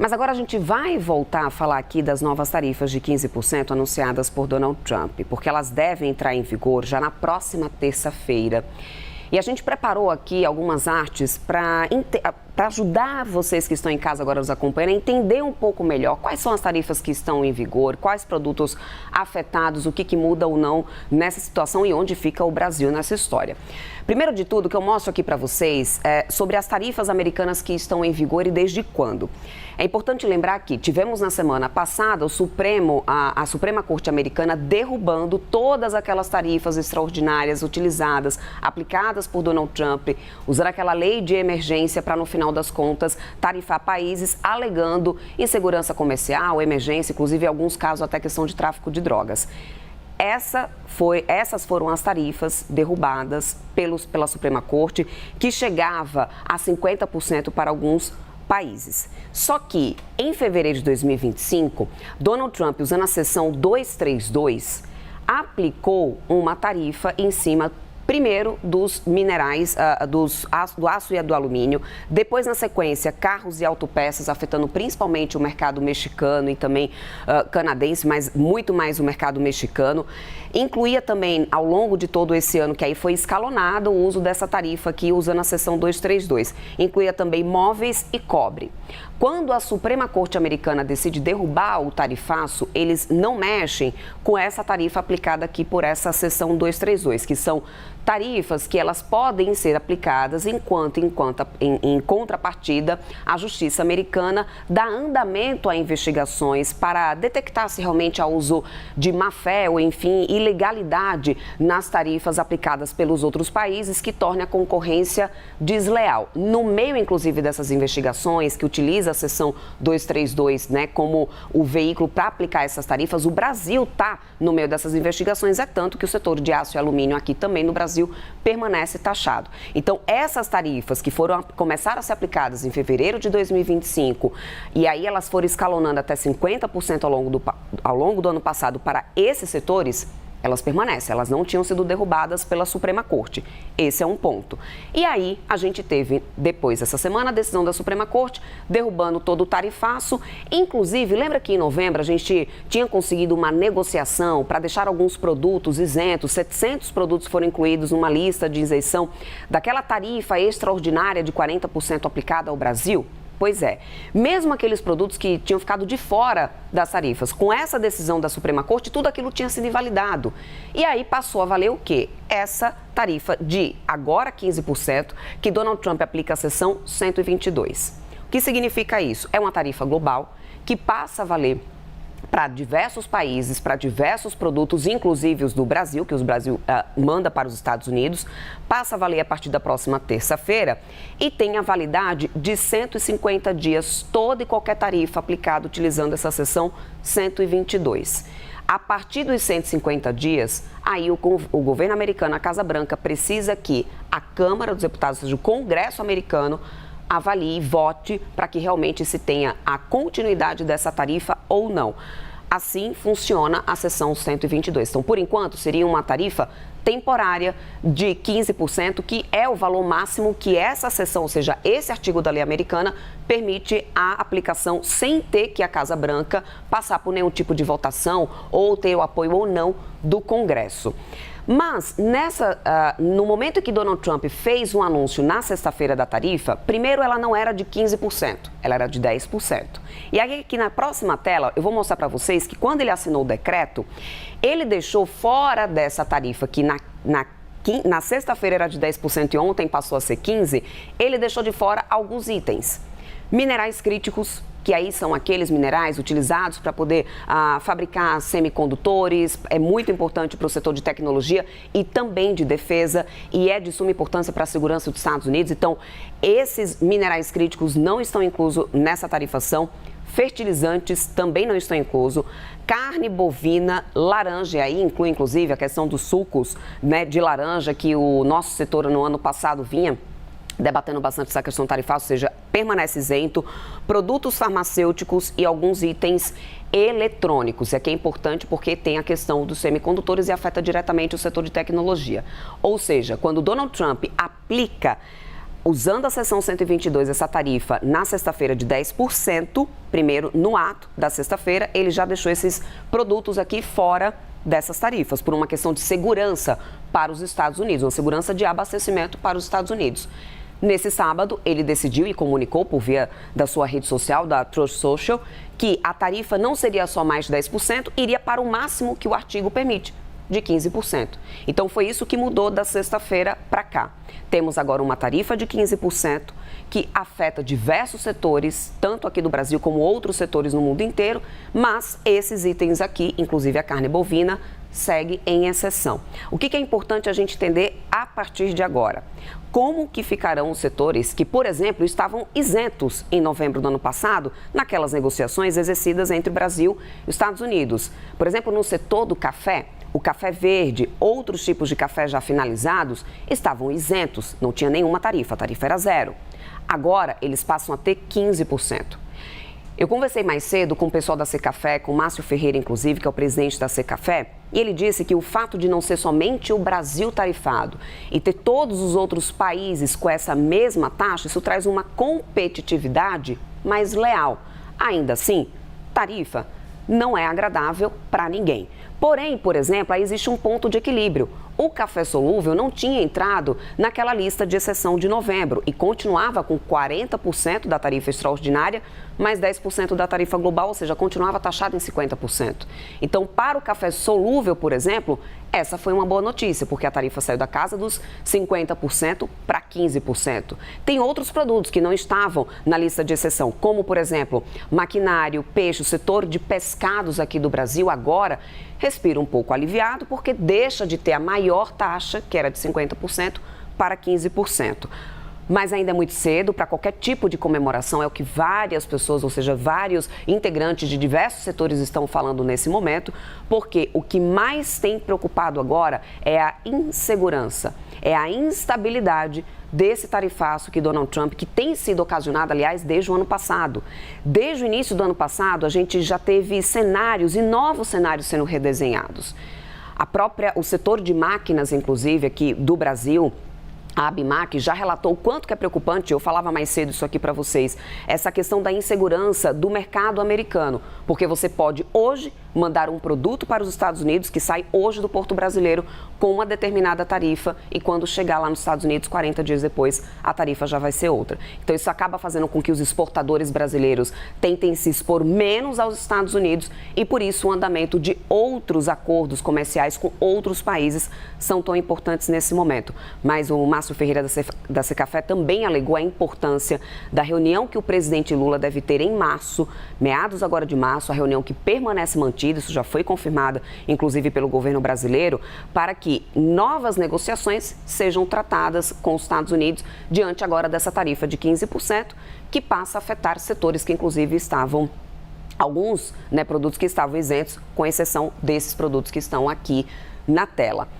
Mas agora a gente vai voltar a falar aqui das novas tarifas de 15% anunciadas por Donald Trump, porque elas devem entrar em vigor já na próxima terça-feira. E a gente preparou aqui algumas artes para ajudar vocês que estão em casa agora nos acompanhando a entender um pouco melhor quais são as tarifas que estão em vigor, quais produtos afetados, o que muda ou não nessa situação e onde fica o Brasil nessa história. Primeiro de tudo, o que eu mostro aqui para vocês é sobre as tarifas americanas que estão em vigor e desde quando. É importante lembrar que tivemos na semana passada a Suprema Corte Americana derrubando todas aquelas tarifas extraordinárias utilizadas, aplicadas por Donald Trump, usando aquela lei de emergência para, no final das contas, tarifar países alegando insegurança comercial, emergência, inclusive em alguns casos até questão de tráfico de drogas. Essas foram as tarifas derrubadas pela Suprema Corte, que chegava a 50% para alguns países. Só que, em fevereiro de 2025, Donald Trump, usando a seção 232, aplicou uma tarifa em cima, primeiro, dos minerais, do aço e do alumínio, depois, na sequência, carros e autopeças, afetando principalmente o mercado mexicano e também canadense, mas muito mais o mercado mexicano. Incluía também, ao longo de todo esse ano, que aí foi escalonado o uso dessa tarifa aqui, usando a seção 232. Incluía também móveis e cobre. Quando a Suprema Corte Americana decide derrubar o tarifaço, eles não mexem com essa tarifa aplicada aqui por essa seção 232, que são tarifas que elas podem ser aplicadas em contrapartida, a Justiça Americana dá andamento a investigações para detectar se realmente há uso de má-fé ou, enfim, ilegalidade nas tarifas aplicadas pelos outros países que torne a concorrência desleal. No meio, inclusive, dessas investigações, que utiliza a seção 232, né, como o veículo para aplicar essas tarifas, o Brasil está no meio dessas investigações, é tanto que o setor de aço e alumínio aqui também no Brasil permanece taxado. Então, essas tarifas que começaram a ser aplicadas em fevereiro de 2025 e aí elas foram escalonando até 50% ao longo do ano passado para esses setores, elas permanecem, elas não tinham sido derrubadas pela Suprema Corte. Esse é um ponto. E aí, a gente teve, depois dessa semana, a decisão da Suprema Corte, derrubando todo o tarifaço. Inclusive, lembra que em novembro a gente tinha conseguido uma negociação para deixar alguns produtos isentos, 700 produtos foram incluídos numa lista de isenção daquela tarifa extraordinária de 40% aplicada ao Brasil? Pois é, mesmo aqueles produtos que tinham ficado de fora das tarifas, com essa decisão da Suprema Corte, tudo aquilo tinha sido invalidado. E aí passou a valer o quê? Essa tarifa de agora 15%, que Donald Trump aplica a seção 122. O que significa isso? É uma tarifa global que passa a valer para diversos países, para diversos produtos, inclusive os do Brasil, que o Brasil manda para os Estados Unidos, passa a valer a partir da próxima terça-feira e tem a validade de 150 dias, toda e qualquer tarifa aplicada utilizando essa seção 122. A partir dos 150 dias, aí o governo americano, a Casa Branca, precisa que a Câmara dos Deputados, ou seja, o Congresso americano, avalie e vote para que realmente se tenha a continuidade dessa tarifa ou não. Assim funciona a seção 122. Então, por enquanto, seria uma tarifa temporária de 15%, que é o valor máximo que essa seção, ou seja, esse artigo da lei americana, permite a aplicação sem ter que a Casa Branca passar por nenhum tipo de votação ou ter o apoio ou não do Congresso. Mas, no momento em que Donald Trump fez um anúncio na sexta-feira da tarifa, primeiro ela não era de 15%, ela era de 10%. E aí, aqui na próxima tela, eu vou mostrar para vocês que quando ele assinou o decreto, ele deixou fora dessa tarifa, que na sexta-feira era de 10% e ontem passou a ser 15%, ele deixou de fora alguns itens. Minerais críticos, que aí são aqueles minerais utilizados para poder fabricar semicondutores, é muito importante para o setor de tecnologia e também de defesa, e é de suma importância para a segurança dos Estados Unidos. Então, esses minerais críticos não estão inclusos nessa tarifação. Fertilizantes também não estão inclusos. Carne bovina, laranja, e aí inclui inclusive a questão dos sucos, né, de laranja, que o nosso setor no ano passado vinha debatendo bastante essa questão tarifária, ou seja, permanece isento, produtos farmacêuticos e alguns itens eletrônicos. E aqui é importante porque tem a questão dos semicondutores e afeta diretamente o setor de tecnologia. Ou seja, quando Donald Trump aplica usando a seção 122, essa tarifa na sexta-feira de 10%, primeiro no ato da sexta-feira, ele já deixou esses produtos aqui fora dessas tarifas, por uma questão de segurança para os Estados Unidos, uma segurança de abastecimento para os Estados Unidos. Nesse sábado, ele decidiu e comunicou por via da sua rede social, da Truth Social, que a tarifa não seria só mais de 10%, iria para o máximo que o artigo permite, de 15%. Então, foi isso que mudou da sexta-feira para cá. Temos agora uma tarifa de 15% que afeta diversos setores, tanto aqui do Brasil como outros setores no mundo inteiro, mas esses itens aqui, inclusive a carne bovina, segue em exceção. O que é importante a gente entender a partir de agora? Como que ficarão os setores que, por exemplo, estavam isentos em novembro do ano passado naquelas negociações exercidas entre o Brasil e os Estados Unidos? Por exemplo, no setor do café, o café verde, outros tipos de café já finalizados, estavam isentos, não tinha nenhuma tarifa, a tarifa era zero. Agora, eles passam a ter 15%. Eu conversei mais cedo com o pessoal da Secafé, com o Márcio Ferreira, inclusive, que é o presidente da Secafé, e ele disse que o fato de não ser somente o Brasil tarifado e ter todos os outros países com essa mesma taxa, isso traz uma competitividade mais leal. Ainda assim, tarifa não é agradável para ninguém. Porém, por exemplo, aí existe um ponto de equilíbrio. O café solúvel não tinha entrado naquela lista de exceção de novembro e continuava com 40% da tarifa extraordinária, mais 10% da tarifa global, ou seja, continuava taxado em 50%. Então, para o café solúvel, por exemplo, essa foi uma boa notícia, porque a tarifa saiu da casa dos 50% para 15%. Tem outros produtos que não estavam na lista de exceção, como, por exemplo, maquinário, peixe, o setor de pescados aqui do Brasil agora respira um pouco aliviado, porque deixa de ter a maior taxa, que era de 50%, para 15%. Mas ainda é muito cedo para qualquer tipo de comemoração, é o que várias pessoas, ou seja, vários integrantes de diversos setores estão falando nesse momento, porque o que mais tem preocupado agora é a insegurança, é a instabilidade desse tarifaço que Donald Trump, que tem sido ocasionado, aliás, desde o ano passado. Desde o início do ano passado, a gente já teve cenários e novos cenários sendo redesenhados. O setor de máquinas, inclusive, aqui do Brasil, a ABMAQ já relatou o quanto que é preocupante, eu falava mais cedo isso aqui para vocês, essa questão da insegurança do mercado americano, porque você pode hoje mandar um produto para os Estados Unidos que sai hoje do porto brasileiro com uma determinada tarifa e quando chegar lá nos Estados Unidos, 40 dias depois, a tarifa já vai ser outra. Então isso acaba fazendo com que os exportadores brasileiros tentem se expor menos aos Estados Unidos e por isso o andamento de outros acordos comerciais com outros países são tão importantes nesse momento. Mas o Márcio Ferreira da Secafé também alegou a importância da reunião que o presidente Lula deve ter em março, meados agora de março, a reunião que permanece mantida, isso já foi confirmado, inclusive pelo governo brasileiro, para que novas negociações sejam tratadas com os Estados Unidos diante agora dessa tarifa de 15%, que passa a afetar setores que inclusive estavam, alguns produtos que estavam isentos, com exceção desses produtos que estão aqui na tela.